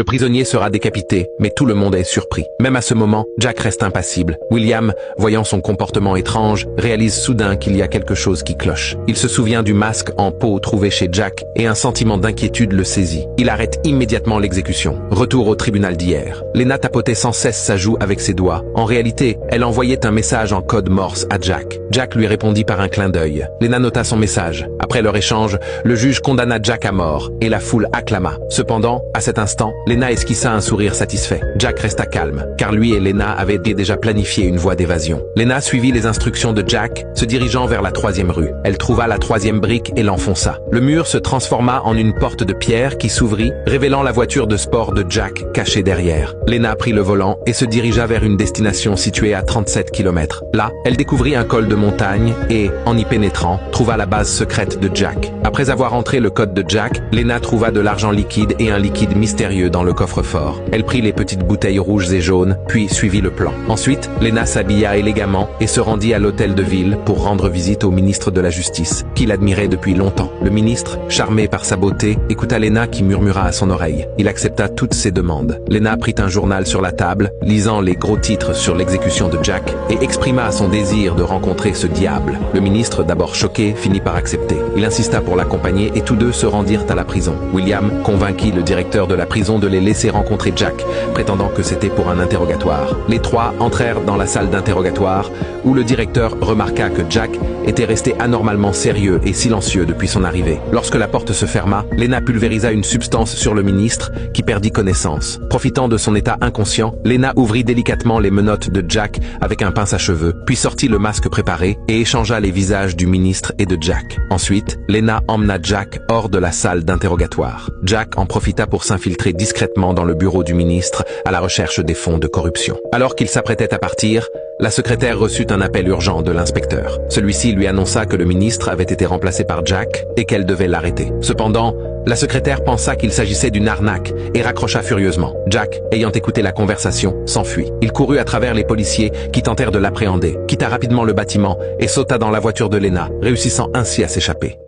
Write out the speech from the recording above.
Le prisonnier sera décapité, mais tout le monde est surpris. Même à ce moment, Jack reste impassible. William, voyant son comportement étrange, réalise soudain qu'il y a quelque chose qui cloche. Il se souvient du masque en peau trouvé chez Jack et un sentiment d'inquiétude le saisit. Il arrête immédiatement l'exécution. Retour au tribunal d'hier. Lena tapotait sans cesse sa joue avec ses doigts. En réalité, elle envoyait un message en code Morse à Jack. Jack lui répondit par un clin d'œil. Lena nota son message. Après leur échange, le juge condamna Jack à mort et la foule acclama. Cependant, à cet instant, Lena esquissa un sourire satisfait. Jack resta calme, car lui et Lena avaient déjà planifié une voie d'évasion. Lena suivit les instructions de Jack, se dirigeant vers la 3e rue. Elle trouva la 3e brique et l'enfonça. Le mur se transforma en une porte de pierre qui s'ouvrit, révélant la voiture de sport de Jack cachée derrière. Lena prit le volant et se dirigea vers une destination située à 37 km. Là, elle découvrit un col de montagne et, en y pénétrant, trouva la base secrète de Jack. Après avoir entré le code de Jack, Lena trouva de l'argent liquide et un liquide mystérieux dans le coffre-fort. Elle prit les petites bouteilles rouges et jaunes, puis suivit le plan. Ensuite, Lena s'habilla élégamment et se rendit à l'hôtel de ville pour rendre visite au ministre de la Justice, qu'il admirait depuis longtemps. Le ministre, charmé par sa beauté, écouta Lena qui murmura à son oreille. Il accepta toutes ses demandes. Lena prit un journal sur la table, lisant les gros titres sur l'exécution de Jack, et exprima son désir de rencontrer ce diable. Le ministre, d'abord choqué, finit par accepter. Il insista pour l'accompagner et tous deux se rendirent à la prison. William convainquit le directeur de la prison de les laisser rencontrer Jack, prétendant que c'était pour un interrogatoire. Les trois entrèrent dans la salle d'interrogatoire, où le directeur remarqua que Jack était resté anormalement sérieux et silencieux depuis son arrivée. Lorsque la porte se ferma, Lena pulvérisa une substance sur le ministre, qui perdit connaissance. Profitant de son état inconscient, Lena ouvrit délicatement les menottes de Jack avec un pince à cheveux, puis sortit le masque préparé et échangea les visages du ministre et de Jack. Ensuite, Lena emmena Jack hors de la salle d'interrogatoire. Jack en profita pour s'infiltrer discrètement dans le bureau du ministre à la recherche des fonds de corruption. Alors qu'il s'apprêtait à partir, la secrétaire reçut un appel urgent de l'inspecteur. Celui-ci lui annonça que le ministre avait été remplacé par Jack et qu'elle devait l'arrêter. Cependant, la secrétaire pensa qu'il s'agissait d'une arnaque et raccrocha furieusement. Jack, ayant écouté la conversation, s'enfuit. Il courut à travers les policiers qui tentèrent de l'appréhender, quitta rapidement le bâtiment et sauta dans la voiture de Lena, réussissant ainsi à s'échapper.